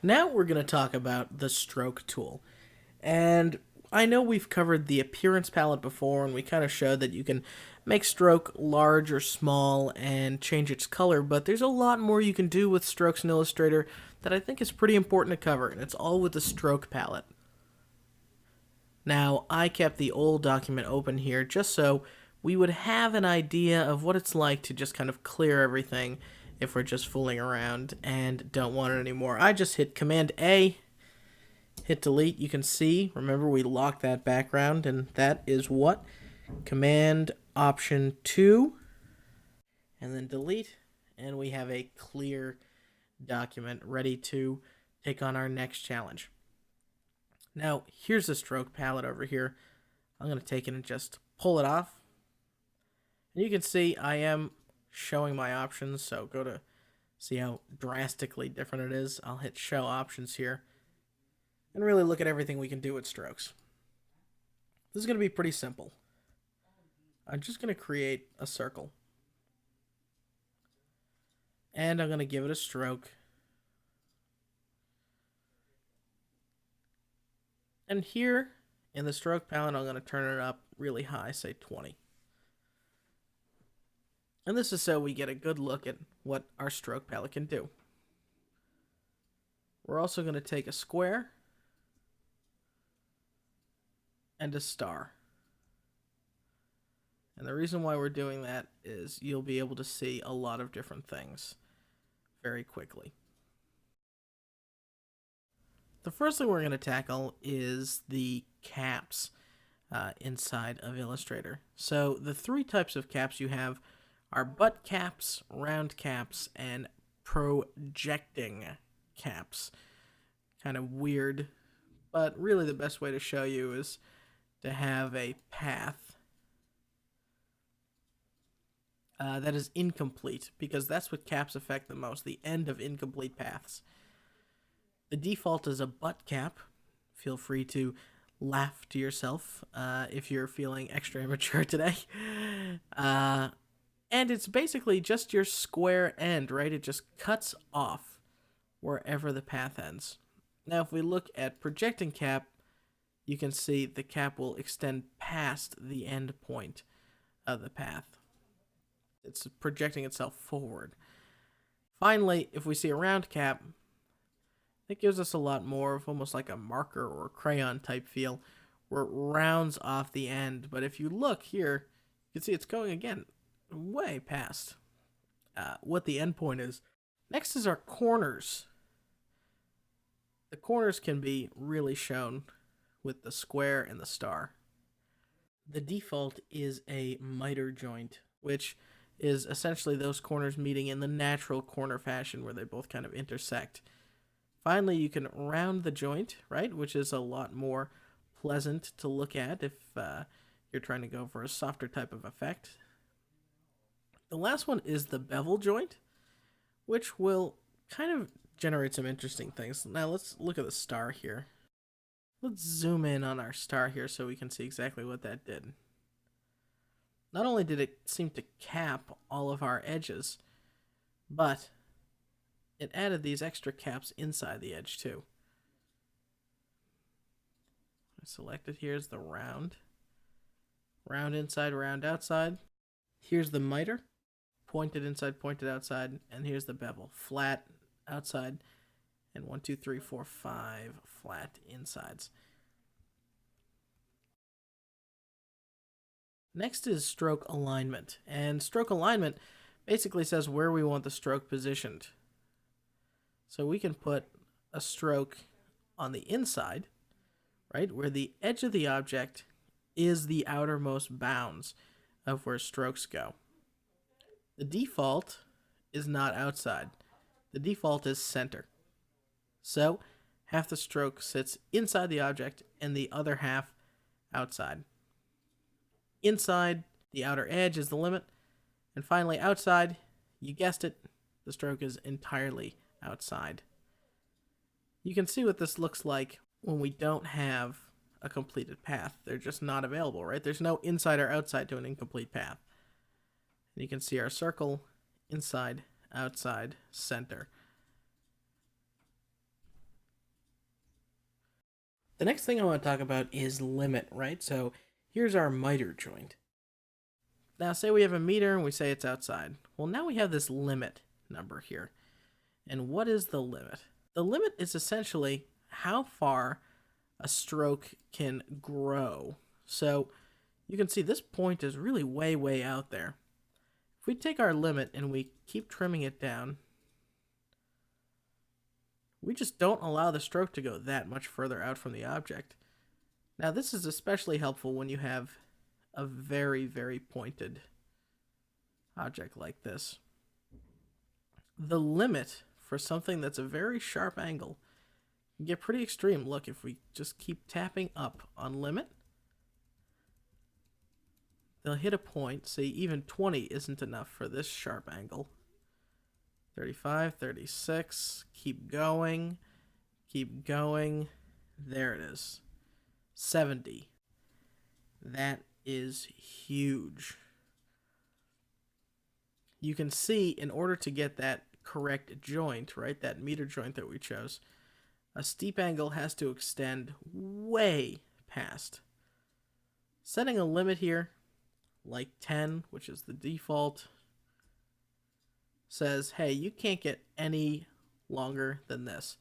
Now we're going to talk about the stroke tool. And I know we've covered the appearance palette before, and we kind of showed that you can make stroke large or small and change its color, but there's a lot more you can do with strokes in Illustrator that I think is pretty important to cover, and it's all with the stroke palette. Now, I kept the old document open here just so we would have an idea of what it's like to just kind of clear everything if we're just fooling around and don't want it anymore. I just hit Command A, hit delete. You can see, remember we locked that background, and that is what? Command Option 2, and then delete, and we have a clear document ready to take on our next challenge. Now, here's the stroke palette over here. I'm going to take it and just pull it off. And you can see I am showing my options, so go to see how drastically different it is. I'll hit show options here and really look at everything we can do with strokes. This is going to be pretty simple. I'm just going to create a circle. And I'm going to give it a stroke. And here in the stroke palette, I'm going to turn it up really high, say 20. And this is so we get a good look at what our stroke palette can do. We're also going to take a square and a star. And the reason why we're doing that is you'll be able to see a lot of different things very quickly. The first thing we're going to tackle is the caps inside of Illustrator. So the three types of caps you have are butt caps, round caps, and projecting caps. Kind of weird, but really the best way to show you is to have a path that is incomplete, because that's what caps affect the most, the end of incomplete paths. The default is a butt cap. Feel free to laugh to yourself if you're feeling extra immature today. And it's basically just your square end, right? It just cuts off wherever the path ends. Now, if we look at projecting cap, you can see the cap will extend past the end point of the path. It's projecting itself forward. Finally, if we see a round cap, it gives us a lot more of almost like a marker or crayon type feel where it rounds off the end. But if you look here, you can see it's going again way past what the end point is. Next is our corners. The corners can be really shown with the square and the star. The default is a miter joint, which is essentially those corners meeting in the natural corner fashion where they both kind of intersect. Finally, you can round the joint, right, which is a lot more pleasant to look at if you're trying to go for a softer type of effect. The last one is the bevel joint, which will kind of generate some interesting things. Now let's look at the star here. Let's zoom in on our star here so we can see exactly what that did. Not only did it seem to cap all of our edges, but it added these extra caps inside the edge too. Selected here is the round. Round inside, round outside. Here's the miter. Pointed inside, pointed outside. And here's the bevel. Flat outside. And 1, 2, 3, 4, 5 flat insides. Next is stroke alignment. And stroke alignment basically says where we want the stroke positioned. So we can put a stroke on the inside, right, where the edge of the object is the outermost bounds of where strokes go. The default is not outside. The default is center. So half the stroke sits inside the object and the other half outside. Inside, the outer edge is the limit. And finally, outside, you guessed it, the stroke is entirely outside. You can see what this looks like when we don't have a completed path. They're just not available, right? There's no inside or outside to an incomplete path. And you can see our circle, inside, outside, center. The next thing I want to talk about is limit, right? So here's our miter joint. Now say we have a meter and we say it's outside. Well, now we have this limit number here. And what is the limit? The limit is essentially how far a stroke can grow. So you can see this point is really way, way out there. If we take our limit and we keep trimming it down, we just don't allow the stroke to go that much further out from the object. Now this is especially helpful when you have a very, very pointed object like this. The limit for something that's a very sharp angle can get pretty extreme. Look, if we just keep tapping up on limit, they'll hit a point. See, even 20 isn't enough for this sharp angle. 35, 36, keep going, keep going. There it is. 70. That is huge. You can see in order to get that correct joint, right, that meter joint that we chose, a steep angle has to extend way past. Setting a limit here, like 10, which is the default, says, hey, you can't get any longer than this.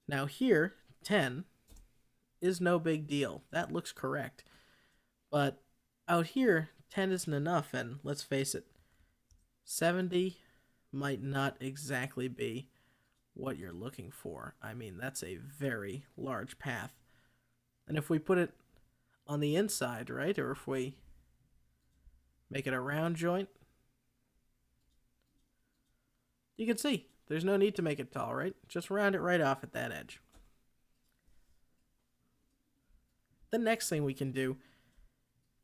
Now here, 10 is no big deal. That looks correct. But out here, 10 isn't enough, and let's face it, 70 might not exactly be what you're looking for. I mean, that's a very large path. And if we put it on the inside, right, or if we make it a round joint, you can see there's no need to make it tall, right? Just round it right off at that edge. The next thing we can do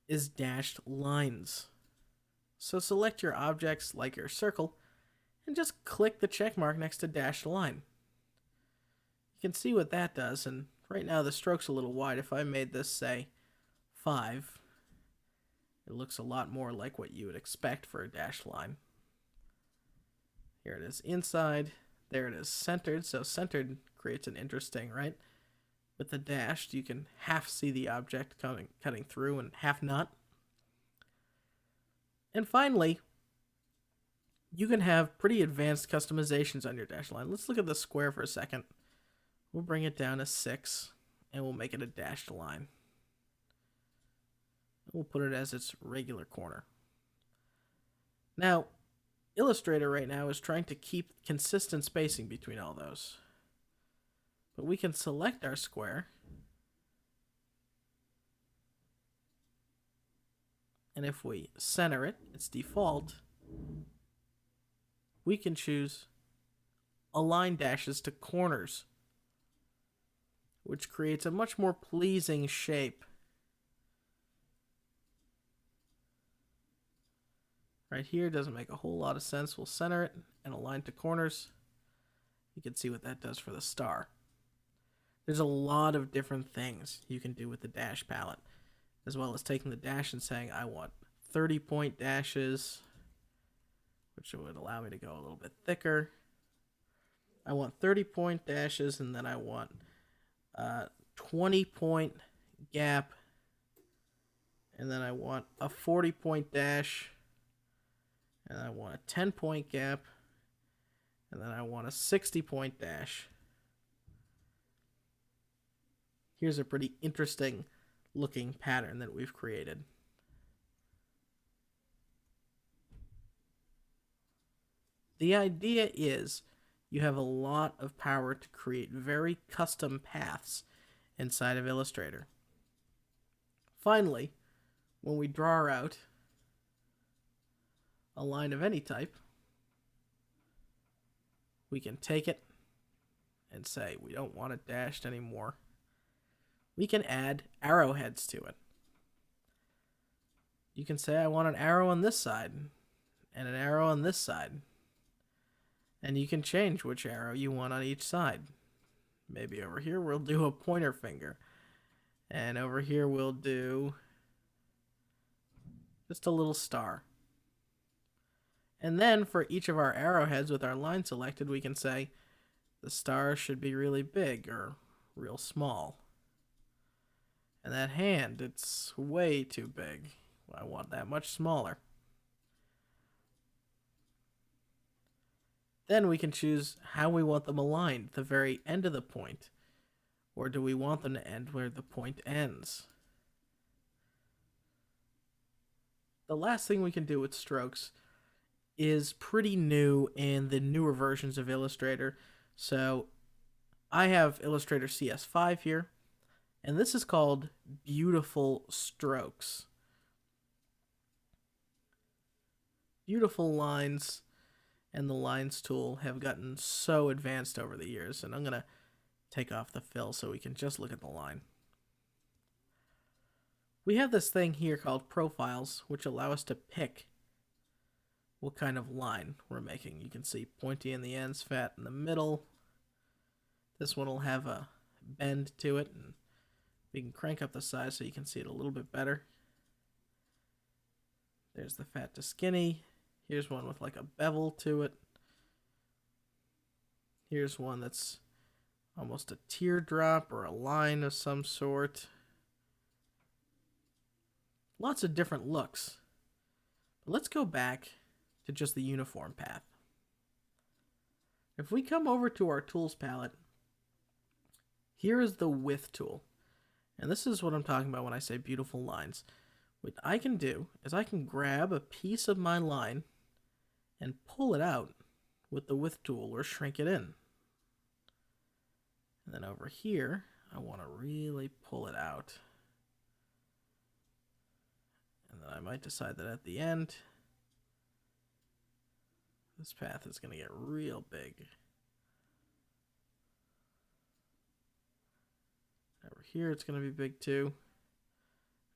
is dashed lines. So select your objects like your circle and just click the check mark next to dashed line. You can see what that does, and right now the stroke's a little wide. If I made this, say, 5, it looks a lot more like what you would expect for a dashed line. Here it is inside, there it is centered, so centered creates an interesting, right? With the dashed, you can half see the object cutting through and half not. And finally, you can have pretty advanced customizations on your dashed line. Let's look at the square for a second. We'll bring it down to 6, and we'll make it a dashed line. We'll put it as its regular corner. Now, Illustrator right now is trying to keep consistent spacing between all those. But we can select our square, and if we center it, its default, we can choose align dashes to corners, which creates a much more pleasing shape. Right here doesn't make a whole lot of sense. We'll center it and align to corners. You can see what that does for the star. There's a lot of different things you can do with the dash palette, as well as taking the dash and saying, I want 30-point dashes, which would allow me to go a little bit thicker. I want 30-point dashes, and then I want 20-point gap, and then I want a 40-point dash, and I want a 10-point gap, and then I want a 60-point dash. Here's a pretty interesting looking pattern that we've created. The idea is you have a lot of power to create very custom paths inside of Illustrator. Finally, when we draw out a line of any type, we can take it and say we don't want it dashed anymore. We can add arrowheads to it. You can say I want an arrow on this side and an arrow on this side. And you can change which arrow you want on each side. Maybe over here we'll do a pointer finger. And over here we'll do just a little star. And then for each of our arrowheads with our line selected, we can say the star should be really big or real small. And that hand, it's way too big. I want that much smaller. Then we can choose how we want them aligned, the very end of the point. Or do we want them to end where the point ends? The last thing we can do with strokes is pretty new in the newer versions of Illustrator. So I have Illustrator CS5 here, and this is called Beautiful Strokes. Beautiful lines and the lines tool have gotten so advanced over the years, and I'm going to take off the fill so we can just look at the line. We have this thing here called profiles, which allow us to pick what kind of line we're making. You can see pointy in the ends, fat in the middle. This one will have a bend to it, and we can crank up the size so you can see it a little bit better. There's the fat to skinny. Here's one with like a bevel to it. Here's one that's almost a teardrop or a line of some sort. Lots of different looks. But let's go back to just the uniform path. If we come over to our tools palette, here is the width tool. And this is what I'm talking about when I say beautiful lines. What I can do is I can grab a piece of my line and pull it out with the width tool or shrink it in. And then over here, I want to really pull it out. And then I might decide that at the end, this path is going to get real big. Over here, it's going to be big too.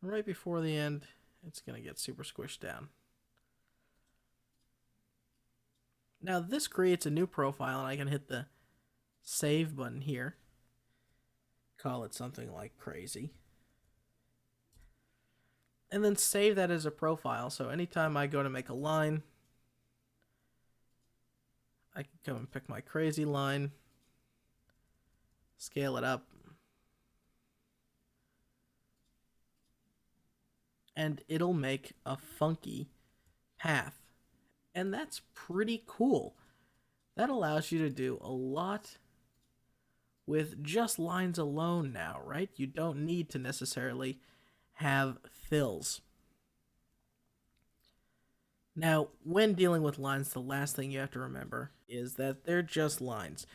And right before the end, it's going to get super squished down. Now this creates a new profile, and I can hit the save button here. Call it something like crazy. And then save that as a profile. So anytime I go to make a line, I can come and pick my crazy line, scale it up, and it'll make a funky path. And that's pretty cool. That allows you to do a lot with just lines alone now, right? You don't need to necessarily have fills. Now, when dealing with lines, the last thing you have to remember is that they're just lines.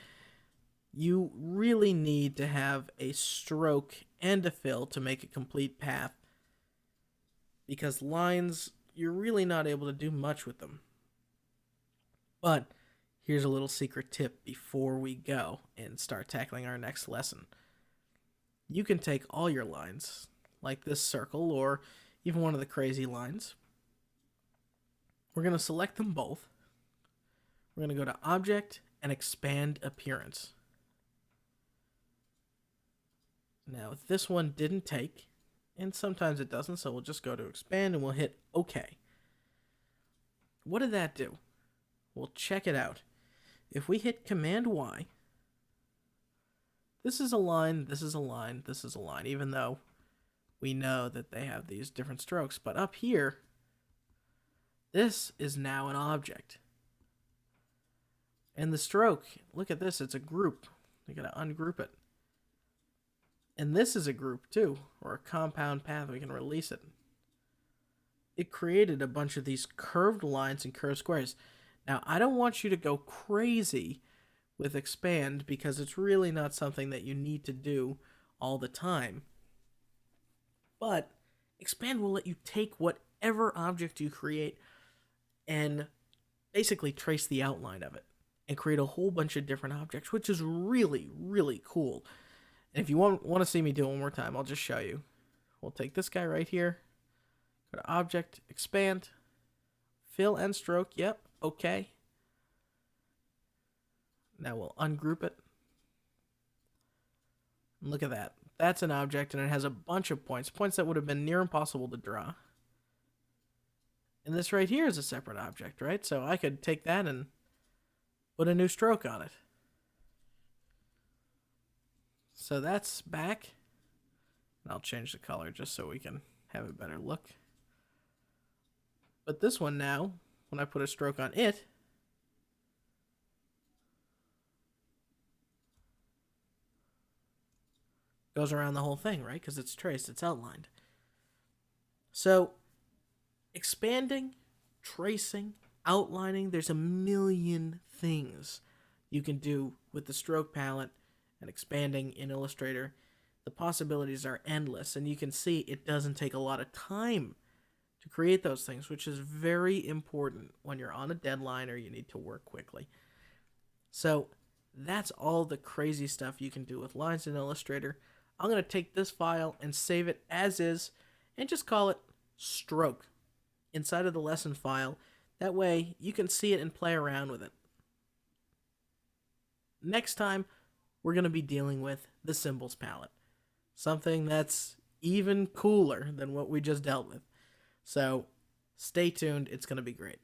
You really need to have a stroke and a fill to make a complete path, because lines, you're really not able to do much with them. But here's a little secret tip before we go and start tackling our next lesson. You can take all your lines, like this circle or even one of the crazy lines. We're going to select them both. We're going to go to Object and Expand Appearance. Now, this one didn't take, and sometimes it doesn't, so we'll just go to Expand and we'll hit OK. What did that do? Well, check it out. If we hit Command Y, this is a line, this is a line, this is a line, even though we know that they have these different strokes. But up here, this is now an object. And the stroke, look at this, it's a group. We gotta ungroup it. And this is a group too, or a compound path. We can release it. It created a bunch of these curved lines and curved squares. Now, I don't want you to go crazy with expand, because it's really not something that you need to do all the time. But expand will let you take whatever object you create and basically trace the outline of it and create a whole bunch of different objects, which is really, really cool. And if you want to see me do it one more time, I'll just show you. We'll take this guy right here, go to Object, Expand, Fill and Stroke, yep, okay. Now we'll ungroup it. And look at that. That's an object, and it has a bunch of points that would have been near impossible to draw. And this right here is a separate object, right? So I could take that and put a new stroke on it. So that's back. And I'll change the color just so we can have a better look. But this one now, when I put a stroke on it, goes around the whole thing, right? Because it's traced, it's outlined. So, expanding, tracing, outlining, there's a million things you can do with the stroke palette and expanding in Illustrator. The possibilities are endless, and you can see it doesn't take a lot of time to create those things, which is very important when you're on a deadline or you need to work quickly. So that's all the crazy stuff you can do with lines in Illustrator. I'm going to take this file and save it as is and just call it stroke inside of the lesson file. That way you can see it and play around with it. Next time, we're going to be dealing with the symbols palette, something that's even cooler than what we just dealt with. So stay tuned, it's going to be great.